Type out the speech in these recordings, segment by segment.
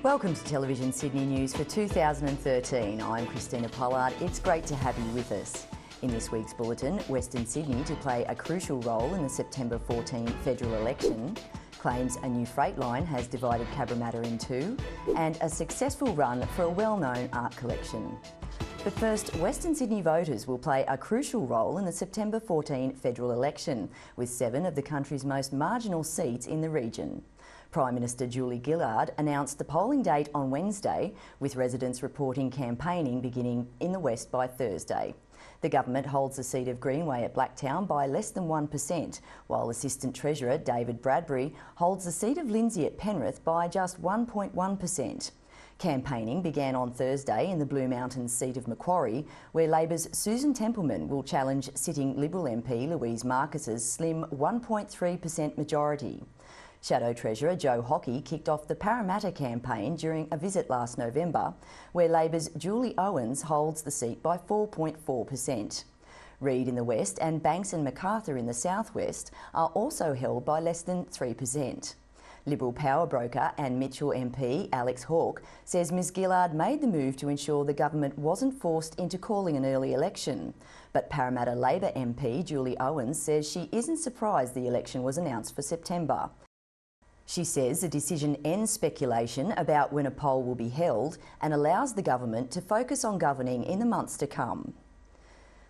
Welcome to Television Sydney News for 2013. I'm Christina Pollard. It's great to have you with us. In this week's bulletin, Western Sydney to play a crucial role in the September 14 federal election, claims a new freight line has divided Cabramatta in two, and a successful run for a well-known art collection. But first, Western Sydney voters will play a crucial role in the September 14 federal election, with 7 of the country's most marginal seats in the region. Prime Minister Julie Gillard announced the polling date on Wednesday, with residents reporting campaigning beginning in the west by Thursday. The government holds the seat of Greenway at Blacktown by less than 1%, while Assistant Treasurer David Bradbury holds the seat of Lindsay at Penrith by just 1.1%. Campaigning began on Thursday in the Blue Mountains seat of Macquarie, where Labor's Susan Templeman will challenge sitting Liberal MP Louise Marcus's slim 1.3% majority. Shadow Treasurer Joe Hockey kicked off the Cabramatta campaign during a visit last November, where Labor's Julie Owens holds the seat by 4.4%. Reid in the west and Banks and MacArthur in the southwest are also held by less than 3%. Liberal power broker and Mitchell MP Alex Hawke says Ms Gillard made the move to ensure the government wasn't forced into calling an early election. But Parramatta Labor MP Julie Owens says she isn't surprised the election was announced for September. She says the decision ends speculation about when a poll will be held and allows the government to focus on governing in the months to come.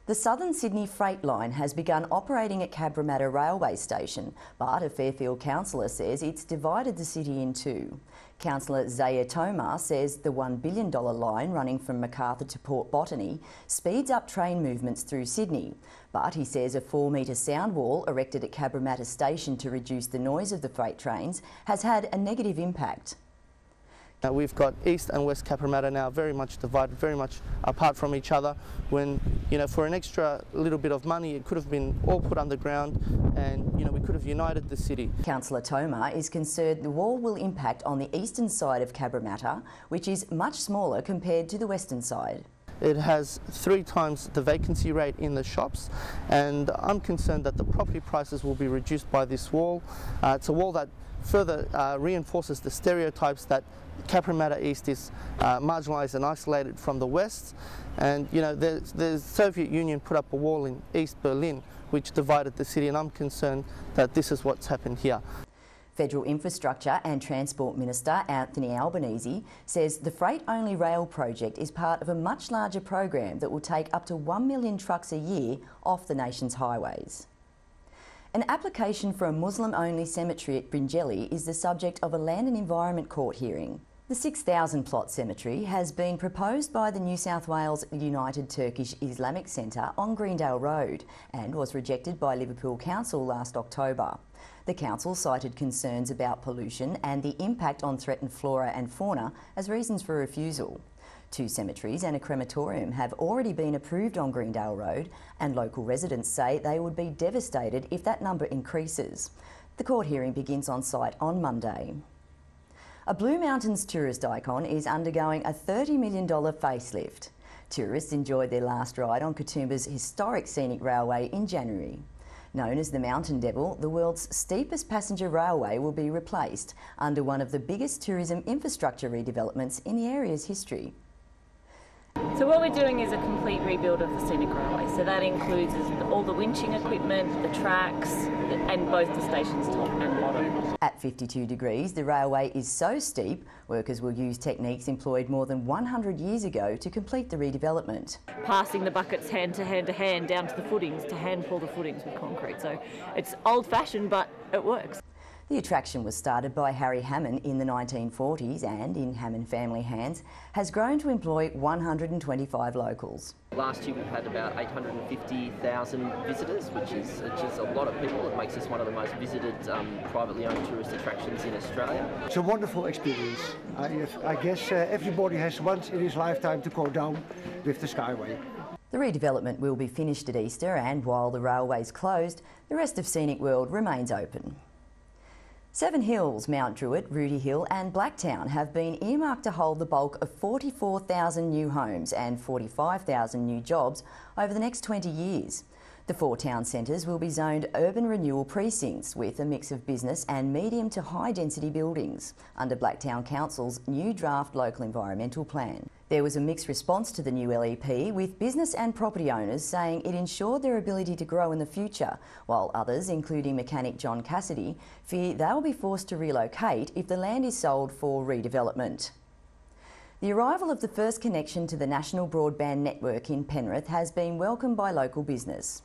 The Southern Sydney Freight Line has begun operating at Cabramatta Railway Station, but a Fairfield councillor says it's divided the city in two. Councillor Zaya Tomar says the $1 billion line running from MacArthur to Port Botany speeds up train movements through Sydney, but he says a 4-metre sound wall erected at Cabramatta Station to reduce the noise of the freight trains has had a negative impact. We've got East and West Cabramatta now very much divided, very much apart from each other, when, for an extra little bit of money it could have been all put underground and, we could have united the city. Councillor Tomar is concerned the wall will impact on the eastern side of Cabramatta, which is much smaller compared to the western side. It has 3 times the vacancy rate in the shops, and I'm concerned that the property prices will be reduced by this wall. It's a wall that further reinforces the stereotypes that Cabramatta East is marginalised and isolated from the West. And the Soviet Union put up a wall in East Berlin which divided the city, and I'm concerned that this is what's happened here. Federal Infrastructure and Transport Minister Anthony Albanese says the freight-only rail project is part of a much larger program that will take up to 1 million trucks a year off the nation's highways. An application for a Muslim-only cemetery at Bringelly is the subject of a Land and Environment Court hearing. The 6,000 plot cemetery has been proposed by the New South Wales United Turkish Islamic Centre on Greendale Road and was rejected by Liverpool Council last October. The council cited concerns about pollution and the impact on threatened flora and fauna as reasons for refusal. 2 cemeteries and a crematorium have already been approved on Greendale Road, and local residents say they would be devastated if that number increases. The court hearing begins on site on Monday. A Blue Mountains tourist icon is undergoing a $30 million facelift. Tourists enjoyed their last ride on Katoomba's historic scenic railway in January. Known as the Mountain Devil, the world's steepest passenger railway will be replaced under one of the biggest tourism infrastructure redevelopments in the area's history. So what we're doing is a complete rebuild of the scenic railway. So that includes all the winching equipment, the tracks, and both the stations top and bottom. At 52 degrees, the railway is so steep, workers will use techniques employed more than 100 years ago to complete the redevelopment. Passing the buckets hand to hand to hand down to the footings to hand pull the footings with concrete. So it's old-fashioned, but it works. The attraction was started by Harry Hammond in the 1940s and, in Hammond family hands, has grown to employ 125 locals. Last year we've had about 850,000 visitors, which is a lot of people. It makes us one of the most visited privately owned tourist attractions in Australia. It's a wonderful experience. I guess everybody has once in his lifetime to go down with the Skyway. The redevelopment will be finished at Easter, and while the railway's closed, the rest of Scenic World remains open. Seven Hills, Mount Druitt, Rooty Hill and Blacktown have been earmarked to hold the bulk of 44,000 new homes and 45,000 new jobs over the next 20 years. The 4 town centres will be zoned urban renewal precincts with a mix of business and medium to high density buildings under Blacktown Council's new draft local environmental plan. There was a mixed response to the new LEP, with business and property owners saying it ensured their ability to grow in the future, while others, including mechanic John Cassidy, fear they'll be forced to relocate if the land is sold for redevelopment. The arrival of the first connection to the national broadband network in Penrith has been welcomed by local business.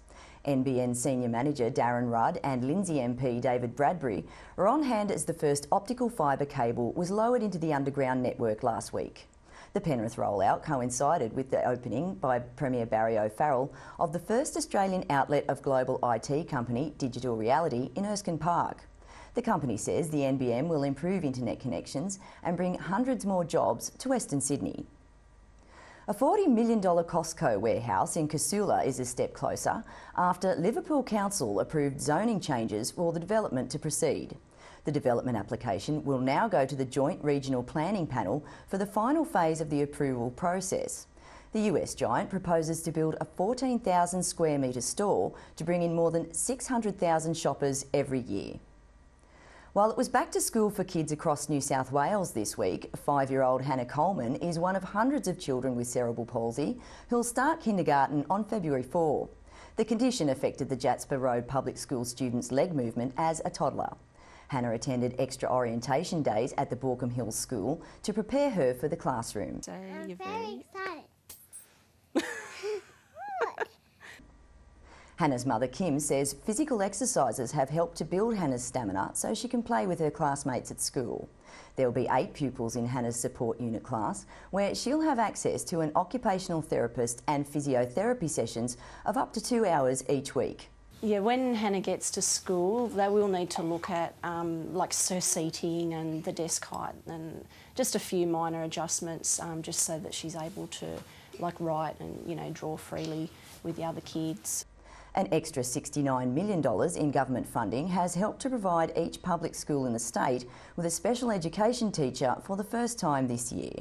NBN Senior Manager Darren Rudd and Lindsay MP David Bradbury are on hand as the first optical fibre cable was lowered into the underground network last week. The Penrith rollout coincided with the opening by Premier Barry O'Farrell of the first Australian outlet of global IT company Digital Reality in Erskine Park. The company says the NBN will improve internet connections and bring hundreds more jobs to Western Sydney. A $40 million Costco warehouse in Casula is a step closer after Liverpool Council approved zoning changes for the development to proceed. The development application will now go to the Joint Regional Planning Panel for the final phase of the approval process. The US giant proposes to build a 14,000 square metre store to bring in more than 600,000 shoppers every year. While it was back to school for kids across New South Wales this week, 5-year-old Hannah Coleman is one of hundreds of children with cerebral palsy who'll start kindergarten on February 4. The condition affected the Jasper Road Public School students' leg movement as a toddler. Hannah attended extra orientation days at the Borkham Hills School to prepare her for the classroom. So you're very excited. Hannah's mother Kim says physical exercises have helped to build Hannah's stamina so she can play with her classmates at school. There will be 8 pupils in Hannah's support unit class, where she'll have access to an occupational therapist and physiotherapy sessions of up to 2 hours each week. Yeah, when Hannah gets to school, they will need to look at like her seating and the desk height and just a few minor adjustments, just so that she's able to like write and draw freely with the other kids. An extra $69 million in government funding has helped to provide each public school in the state with a special education teacher for the first time this year.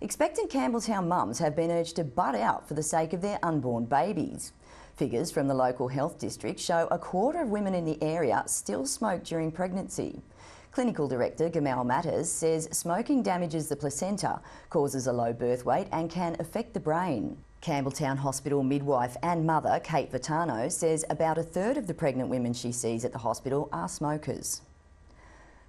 Expectant Campbelltown mums have been urged to butt out for the sake of their unborn babies. Figures from the local health district show a quarter of women in the area still smoke during pregnancy. Clinical Director Gamal Matters says smoking damages the placenta, causes a low birth weight and can affect the brain. Campbelltown Hospital midwife and mother Kate Vitano says about 1/3 of the pregnant women she sees at the hospital are smokers.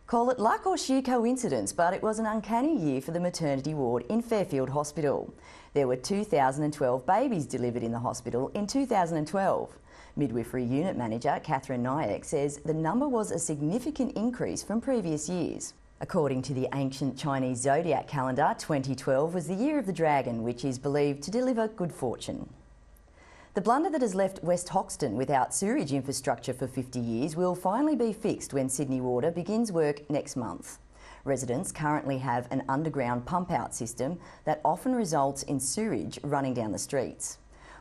Call it luck or sheer coincidence, but it was an uncanny year for the maternity ward in Fairfield Hospital. There were 2,012 babies delivered in the hospital in 2012. Midwifery Unit Manager Catherine Nyack says the number was a significant increase from previous years. According to the ancient Chinese zodiac calendar, 2012 was the year of the dragon, which is believed to deliver good fortune. The blunder that has left West Hoxton without sewage infrastructure for 50 years will finally be fixed when Sydney Water begins work next month. Residents currently have an underground pump-out system that often results in sewage running down the streets.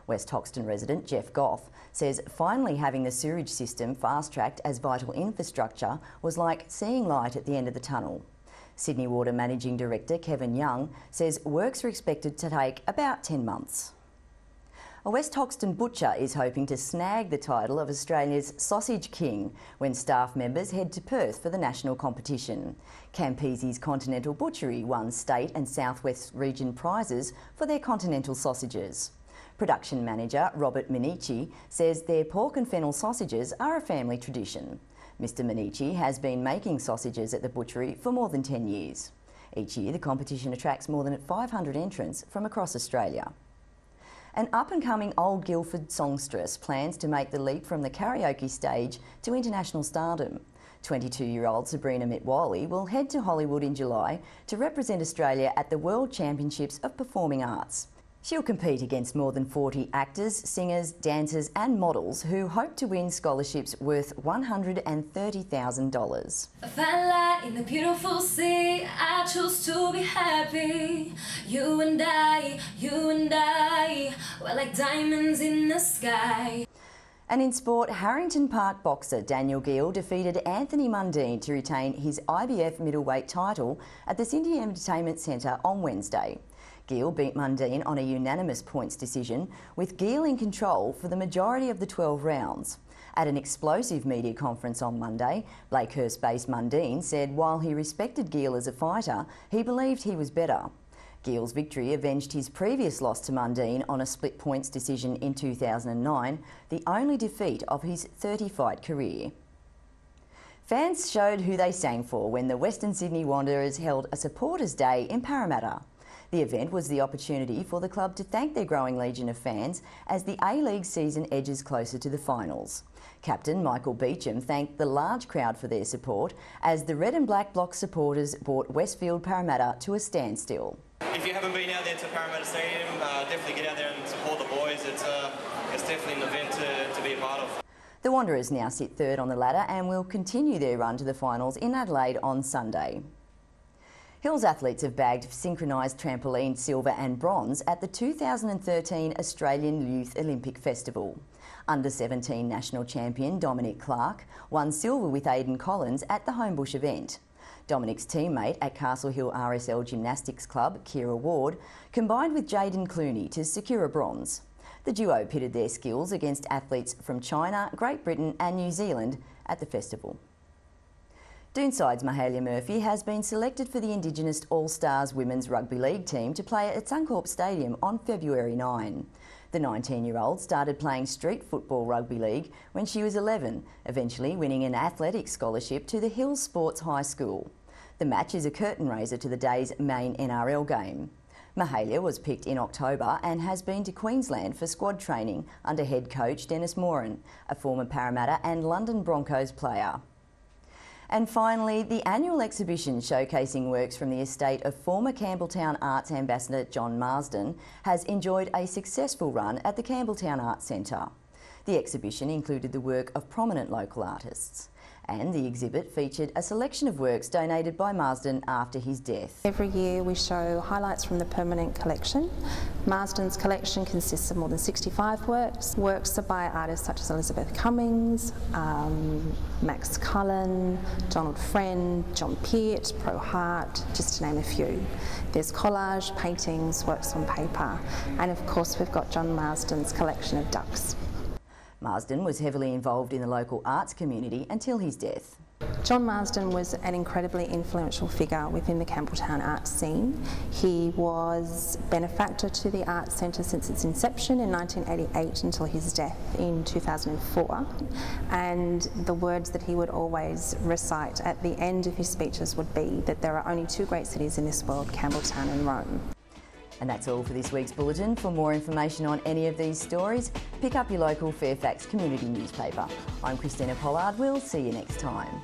West Hoxton resident Jeff Goff says finally having the sewage system fast-tracked as vital infrastructure was like seeing light at the end of the tunnel. Sydney Water Managing Director Kevin Young says works are expected to take about 10 months. A West Hoxton butcher is hoping to snag the title of Australia's Sausage King when staff members head to Perth for the national competition. Campese's Continental Butchery won state and southwest region prizes for their continental sausages. Production manager Robert Minichi says their pork and fennel sausages are a family tradition. Mr Minichi has been making sausages at the butchery for more than 10 years. Each year the competition attracts more than 500 entrants from across Australia. An up-and-coming Old Guildford songstress plans to make the leap from the karaoke stage to international stardom. 22-year-old Sabrina Mitwali will head to Hollywood in July to represent Australia at the World Championships of Performing Arts. She'll compete against more than 40 actors, singers, dancers and models who hope to win scholarships worth $130,000. I found light in the beautiful sea. I chose to be happy. You and I, we're like diamonds in the sky. And in sport, Harrington Park boxer Daniel Gill defeated Anthony Mundine to retain his IBF middleweight title at the Sydney Entertainment Centre on Wednesday. Gill beat Mundine on a unanimous points decision, with Gill in control for the majority of the 12 rounds. At an explosive media conference on Monday, Blakehurst-based Mundine said while he respected Gill as a fighter, he believed he was better. Gill's victory avenged his previous loss to Mundine on a split points decision in 2009, the only defeat of his 30-fight career. Fans showed who they sang for when the Western Sydney Wanderers held a Supporters' Day in Cabramatta. The event was the opportunity for the club to thank their growing legion of fans as the A-League season edges closer to the finals. Captain Michael Beecham thanked the large crowd for their support as the Red and Black Bloc supporters brought Westfield Parramatta to a standstill. If you haven't been out there to Parramatta Stadium, definitely get out there and support the boys. It's definitely an event to be a part of. The Wanderers now sit third on the ladder and will continue their run to the finals in Adelaide on Sunday. Hills athletes have bagged synchronised trampoline silver and bronze at the 2013 Australian Youth Olympic Festival. Under-17 national champion Dominic Clark won silver with Aidan Collins at the Homebush event. Dominic's teammate at Castle Hill RSL Gymnastics Club, Kira Ward, combined with Jaden Clooney to secure a bronze. The duo pitted their skills against athletes from China, Great Britain and New Zealand at the festival. Doonside's Mahalia Murphy has been selected for the Indigenous All Stars Women's Rugby League team to play at Suncorp Stadium on February 9. The 19-year-old started playing street football rugby league when she was 11, eventually winning an athletic scholarship to the Hills Sports High School. The match is a curtain raiser to the day's main NRL game. Mahalia was picked in October and has been to Queensland for squad training under head coach Dennis Moran, a former Parramatta and London Broncos player. And finally, the annual exhibition showcasing works from the estate of former Campbelltown Arts Ambassador John Marsden has enjoyed a successful run at the Campbelltown Arts Centre. The exhibition included the work of prominent local artists. And the exhibit featured a selection of works donated by Marsden after his death. Every year we show highlights from the permanent collection. Marsden's collection consists of more than 65 works. Works are by artists such as Elizabeth Cummings, Max Cullen, Donald Friend, John Peart, Pro Hart, just to name a few. There's collage, paintings, works on paper, and of course we've got John Marsden's collection of ducks. Marsden was heavily involved in the local arts community until his death. John Marsden was an incredibly influential figure within the Campbelltown arts scene. He was benefactor to the Arts Centre since its inception in 1988 until his death in 2004. And the words that he would always recite at the end of his speeches would be that there are only two great cities in this world, Campbelltown and Rome. And that's all for this week's bulletin. For more information on any of these stories, pick up your local Fairfax community newspaper. I'm Christina Pollard. We'll see you next time.